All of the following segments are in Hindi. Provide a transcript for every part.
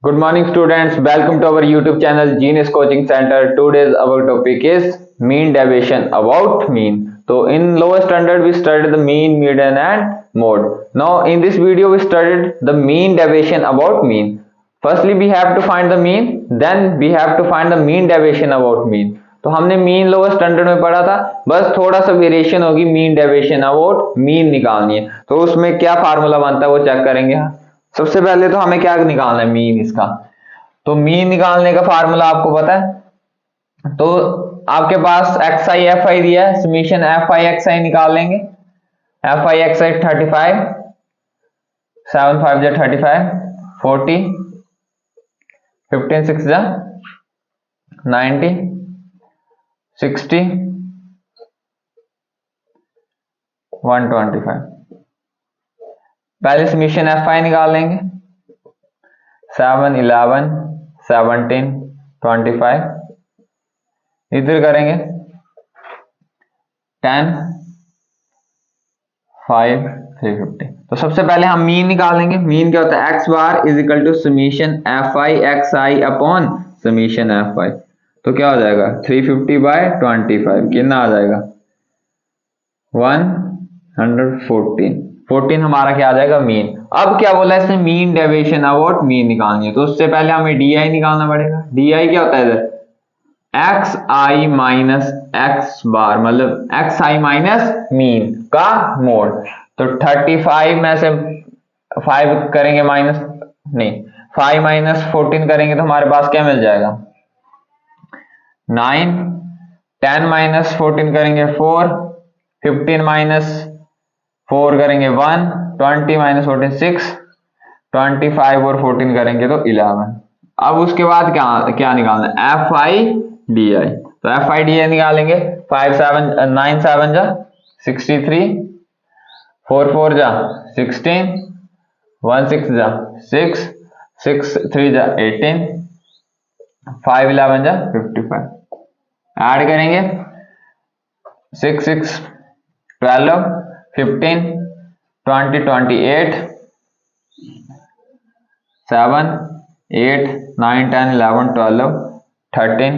Good morning, students. Welcome to our YouTube channel Genius Coaching Center. Today's our topic is mean deviation about mean. So in lower standard we studied the mean, median and mode. Now in this video we studied the mean deviation about mean. Firstly we have to find the mean, then we have to find the mean deviation about mean. तो हमने मीन लोअर स्टैंडर्ड में पढ़ा था, बस थोड़ा सा वेरिएशन होगी मीन डेविएशन अबाउट मीन निकालनी है। तो उसमें क्या फार्मूला बनता है वो चेक करेंगे। सबसे पहले तो हमें क्या निकालना है, मीन इसका। तो मीन निकालने का फार्मूला आपको पता है। तो आपके पास एक्स आई एफ आई दिया है, समीशन एफ आई एक्स आई निकाल लेंगे। एफ आई एक्स आई 35, 7 5 जा 35, 40, 15 6 जा 90, 60, 125। पहले समीशन एफ आई निकाल लेंगे। 7 11 17 25, इधर करेंगे 10 5 350। तो सबसे पहले हम मीन निकालेंगे। मीन क्या होता है, x bar is equal to summation F i x i upon summation F I. तो क्या हो जाएगा 350 बाय 25, कितना आ जाएगा 114। 14 हमारा क्या आ जाएगा मीन। अब क्या बोला है इसने, मीन डेविएशन अबाउट मीन निकालनी है। तो उससे पहले हमें डी आई निकालना पड़ेगा। डी आई क्या होता है इधर, एक्स आई माइनस एक्स बार, मतलब एक्स आई माइनस मीन का मोड। तो 35 में से 5 करेंगे माइनस, नहीं 5 माइनस 14 करेंगे तो हमारे पास क्या मिल जाएगा 9। 10 माइनस 14 करेंगे 4, 15 माइनस 4 करेंगे 1, 20 माइनस 14 6, 25 और 14 करेंगे तो 11। अब उसके बाद क्या निकालना है, एफ आई डी आई। तो एफ आई डी आई निकालेंगे। 5 7 9 7 जा 63, 4 4 जा 16, 1 6 जा 6, 6 3 जा 18, 5 11 जा 55। ऐड करेंगे 6 6 12, 15 20 28, 7 8 9 10 11 12 13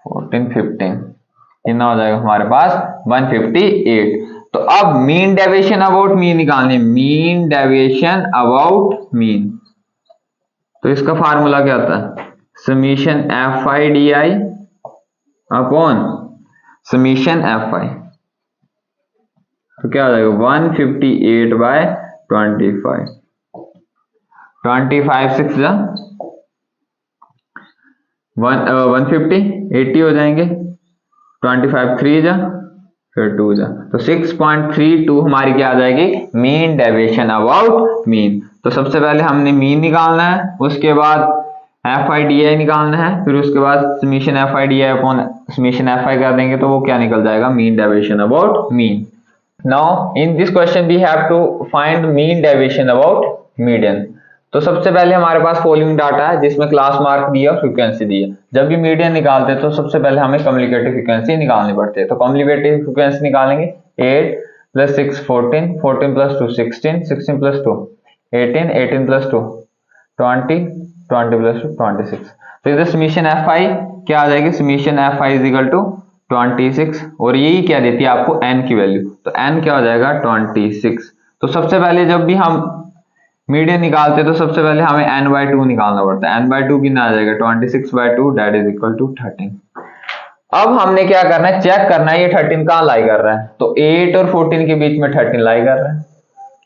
14 15, कितना हो जाएगा हमारे पास 158। तो अब मीन डेविएशन अबाउट मीन निकालनी है। मीन डेविएशन अबाउट मीन, तो इसका फार्मूला क्या होता है, summation F i d i upon summation F I. तो क्या हो जाएगा 158 बाय 25। 25 6 जा 150, 80 हो जाएंगे। 25 3 जा फिर 2 जा, तो 6.32 हमारी क्या आ जाएगी मीन डेविएशन अबाउट मीन। तो सबसे पहले हमने मीन निकालना है, उसके बाद एफ आई डी आई निकालना है, फिर उसके बाद summation F i d i upon summation F i कर देंगे तो वो क्या निकल जाएगा mean deviation about mean. Now in this question we have to find mean deviation about median. तो सबसे पहले हमारे पास फॉलोइंग डाटा है जिसमें क्लास मार्क दिया और फ्रीक्वेंसी दी है। जब भी मीडियन निकालते हैं तो सबसे पहले हमें कम्युनिकेटिव फ्रीक्वेंसी निकालनी पड़ती है। तो कम्युनिकेटिव फ्रीक्वेंसी निकालेंगे 8 + 6 14, 14 + 2 16, 16 + 2 18, 18 + 2 20, 20 + 2 26। तो इधर समीशन एफ आई क्या आ जाएगी, summation F i is equal to 26, और यही क्या देती है आपको एन की वैल्यू। तो एन क्या हो जाएगा 26। तो सबसे पहले जब भी हम मीडियन निकालते तो सबसे पहले हमें n/2 निकालना पड़ता है। n/2 कितना आ जाएगा 26/2, दैट इज इक्वल टू 13। अब हमने क्या करना है, चेक करना है ये 13 कहाँ लाई कर रहा है। तो 8 और 14 के बीच में 13 लाई कर रहा है,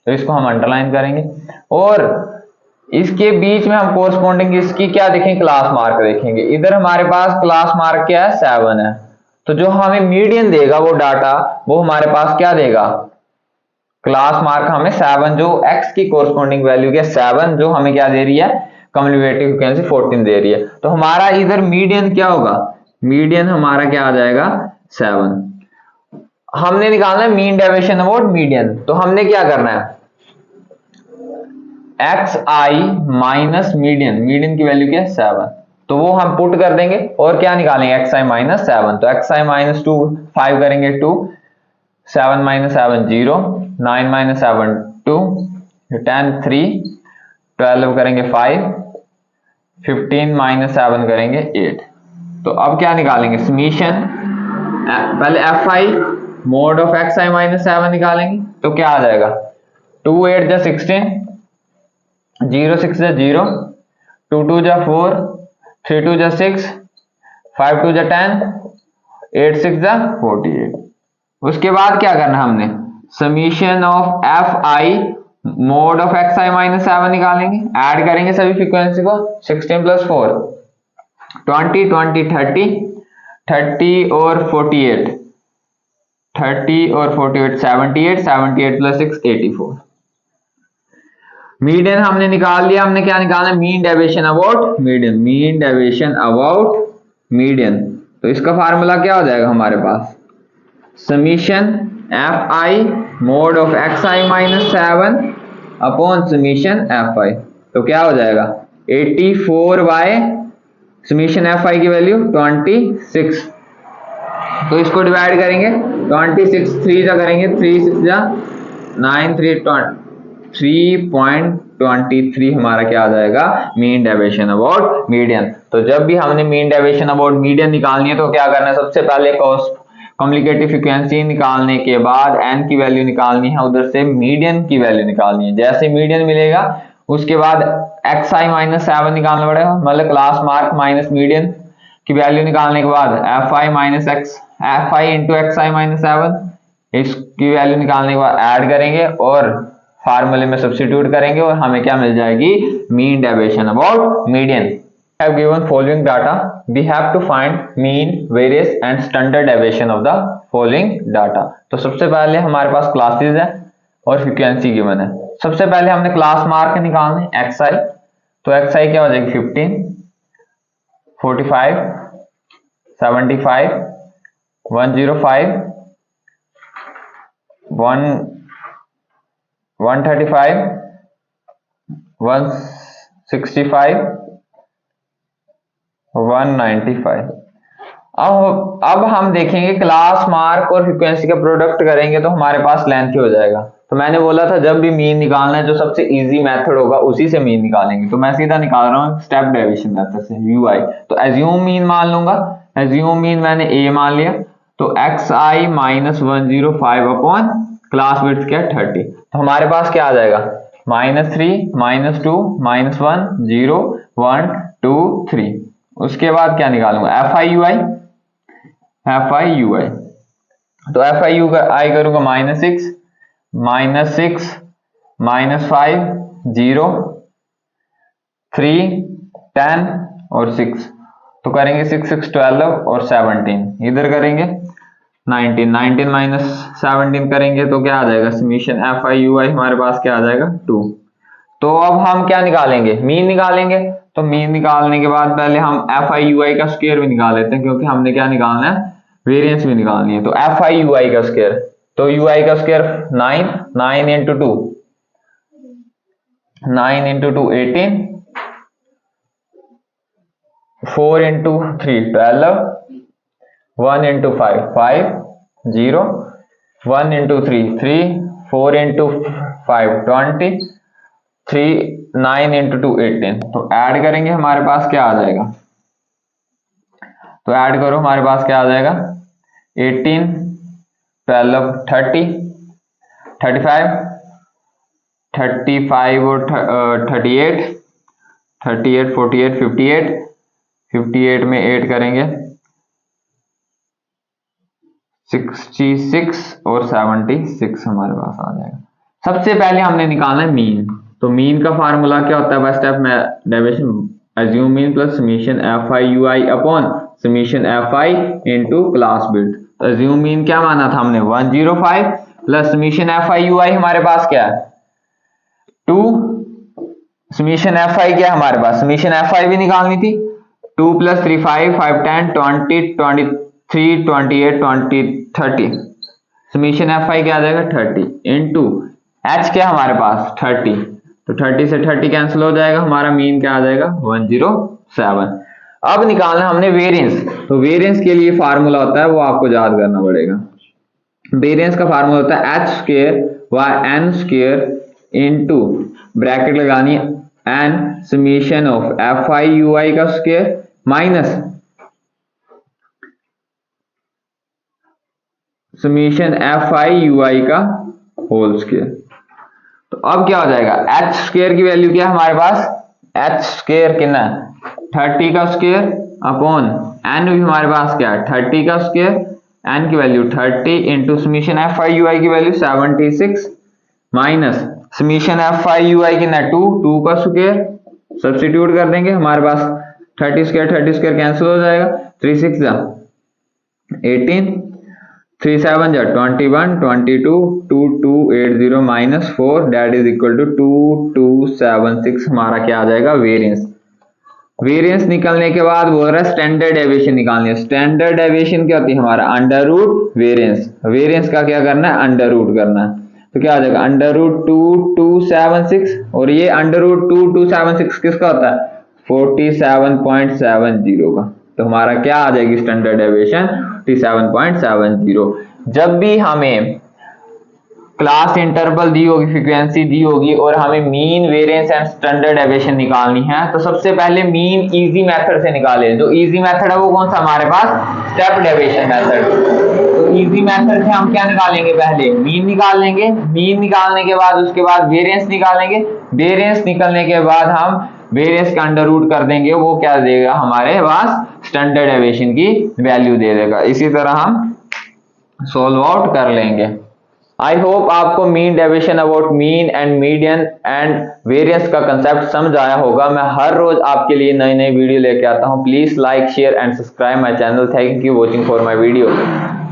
तो इसको हम अंडरलाइन करेंगे। और इसके बीच में हम कोरस्पॉन्डिंग इसकी क्या देखेंगे, क्लास मार्क देखेंगे। इधर हमारे पास क्लास मार्क क्या है 7 है। तो जो हमें मीडियन देगा वो डाटा, वो हमारे पास क्या देगा, क्लास मार्क हमें 7, जो x की कोरस्पॉन्डिंग वैल्यू के 7, जो हमें क्या दे रही है कम्युनिकेटिव फ्रीक्वेंसी 14 दे रही है। तो हमारा इधर मीडियन क्या होगा, मीडियन हमारा क्या आ जाएगा 7। हमने निकालना है मीन डेविएशन अबाउट मीडियन। तो हमने क्या करना है, x I minus median, median की वैल्यू क्या है 7, तो वो हम पुट कर देंगे और क्या निकालेंगे एक्स आई माइनस 7। तो एक्स आई माइनस 2 5 करेंगे 2, 7 - 7 0, 9 - 7 2, 10 3, 12 करेंगे 5, 15 माइनस 7 करेंगे 8। तो अब क्या निकालेंगे समीशन, पहले F I mod of X I minus 7 निकालेंगे। तो क्या आ जाएगा 2 8 जा 16, 0 6 जा 0, 2 2 जा 4, 3 2 जा 6, 5 2 जा 10, 8 6 जा 48। उसके बाद क्या करना हमने summation of F I mod of X I minus 7 निकालेंगे, ऐड करेंगे सभी फ्रीक्वेंसी को। 16 प्लस 4 20, 20 30, 30 और 48, 30 और 48 78, 78 प्लस 6 84। मीडियन हमने निकाल लिया। हमने क्या निकालना है mean deviation about median, mean deviation about median. तो इसका फार्मूला क्या हो जाएगा हमारे पास summation F I mod of X I minus 7 upon summation F I. तो क्या हो जाएगा 84 बाय समीशन एफ आई की वैल्यू 26। तो इसको डिवाइड करेंगे 26 3 जा करेंगे 3 6 जा 9 3.23 हमारा क्या आ जाएगा मीन डेविएशन अबाउट मीडियन। तो जब भी हमने मीन डेविएशन अबाउट मीडियन निकालनी है तो क्या करना है सबसे पहले कॉम्प्लिकेटिव फ्रीक्वेंसी निकालने के बाद n की वैल्यू निकालनी है, उधर से मीडियन की वैल्यू निकालनी है। जैसे मीडियन मिलेगा उसके बाद एक्स आई माइनस 7 निकालना पड़ेगा, मतलब क्लास मार्क माइनस मीडियन की वैल्यू निकालने के बाद F I minus x F I into x I minus 7 इसकी वैल्यू निकालने के बाद ऐड करेंगे और फार्मूले में सब्स्टिट्यूट करेंगे और हमें क्या मिल जाएगी mean deviation about median. have given following data, we have to find mean, variance and standard deviation of the following data। तो सबसे पहले हमारे पास क्लासेस है और फ्रीक्वेंसी गिवन है। सबसे पहले हमने क्लास मार्क निकालने एक्स आई। तो एक्स आई क्या हो जाएगी 15, 45, 75, 105, 135, 165, 195। अब हम देखेंगे क्लास मार्क और फ्रीक्वेंसी का प्रोडक्ट करेंगे तो हमारे पास लेंथ हो जाएगा। तो मैंने बोला था जब भी मीन निकालना है जो सबसे इजी मेथड होगा उसी से मीन निकालेंगे। तो मैं सीधा निकाल रहा हूँ स्टेप डेविएशन मेथड से यू आई। तो एज्यूम मीन मान लूंगा, एज्यूम मीन मैंने ए मान लिया। तो x I minus 105 upon class width क्या 30। तो हमारे पास क्या आ जाएगा -3, -2, -1, 0, 1, 2, 3। उसके बाद क्या निकालूंगा F I U I, F I U I. तो एफ आई यू आई करूंगा -6, -6, -5, 0, 3, 10 और 6। तो करेंगे 6 6 12 और 17 इधर करेंगे 19, 19 माइनस 17 करेंगे तो क्या आ जाएगा summation F I U I हमारे पास क्या आ जाएगा 2। तो अब हम क्या निकालेंगे मीन निकालेंगे। तो मीन निकालने के बाद पहले हम एफ आई यू आई का स्क्वायर भी निकाल लेते हैं क्योंकि हमने क्या निकालना है वेरिएंस भी निकालनी है। तो एफ आई यू आई का स्क्वायर, तो यू आई का square 9, 9 into 2, 9 into 2 18, 4 into 3 12, 1 into 5 5, 0, 1 into 3 3, 4 into 5 20, 3 9 into 2 18। तो ऐड करेंगे हमारे पास क्या आ जाएगा, तो ऐड करो हमारे पास क्या आ जाएगा 18 12 30 35 35 और 38 38 48 58 58 में 8 करेंगे 66 और 76 हमारे पास आ जाएगा। सबसे पहले हमने निकालना है मीन। तो मीन का फार्मूला क्या होता है बाय स्टेप में deviation assumed mean plus summation F I U I upon summation F I into class width. तो एज्यूम मीन क्या माना था हमने 105 plus summation F I U I हमारे पास क्या है 2, समीशन एफ आई क्या है हमारे पास समीशन एफ आई भी निकालनी थी 2 + 3 5 5 10 20 23 28 20 30। समीशन एफ आई क्या आ जाएगा 30 इनटू एच क्या हमारे पास 30। तो 30 से 30 कैंसिल हो जाएगा, हमारा मीन क्या आ जाएगा 107। अब निकालना हमने वेरिएंस। तो वेरिएंस के लिए फार्मूला होता है वो आपको याद करना पड़ेगा। वेरिएंस का फार्मूला होता है h² + n² इनटू ब्रैकेट लगानी N summation of F I U I का square minus summation F I U I का होल स्क्वायर। तो अब क्या हो जाएगा, एच स्क्वायर की वैल्यू क्या है हमारे पास, एच स्क्वायर कितना 30 का स्क्वायर अपॉन एन भी हमारे पास क्या है 30 का स्क्वायर, एन की value 30 into summation F I U I की value 76 minus summation F I U I कितना 2 का स्क्वायर, सब्स्टिट्यूट कर देंगे हमारे पास 30 स्क्वायर कैंसिल हो जाएगा, 3 6 जा 18, 3 7 जा 21, 22, 2280 minus 4 that is equal to 2276 हमारा क्या आ जाएगा वेरिएंस। वेरिएंस निकलने के बाद बोल रहा है स्टैंडर्ड डेविएशन निकालनी है। स्टैंडर्ड डेविएशन क्या होती है हमारा अंडर रूट वेरिएंस, वेरिएंस का क्या करना है अंडर रूट करना है। तो क्या आ जाएगा अंडर रूट 2276 और ये अंडर रूट 2276 किसका होता है 47.70 का। तो हमारा क्या आ जाएगी स्टैंडर्ड डेविएशन 47.70। जब भी हमें क्लास इंटरवल दी होगी, फ्रीक्वेंसी दी होगी और हमें mean variance and standard deviation निकालनी है तो सबसे पहले मीन इजी मेथड से निकालें। जो इजी मेथड है वो कौन सा हमारे पास स्टेप डेविएशन मेथड। तो इजी मेथड से हम क्या निकालेंगे, पहले मीन निकाल लेंगे, मीन निकालने के बाद उसके बाद वेरिएंस निकालेंगे, वेरिएंस निकलने के बाद हम वेरिएंस का अंडर रूट कर देंगे, वो क्या देगा हमारे पास स्टैंडर्ड डेविएशन की वैल्यू दे देगा। इसी तरह हम सोल्व आउट कर लेंगे। आई होप आपको mean deviation about mean and median and variance का कंसेप्ट समझ आया होगा। मैं हर रोज आपके लिए नई नई वीडियो लेके आता हूँ। Please like share and subscribe my channel. Thank you watching for my video.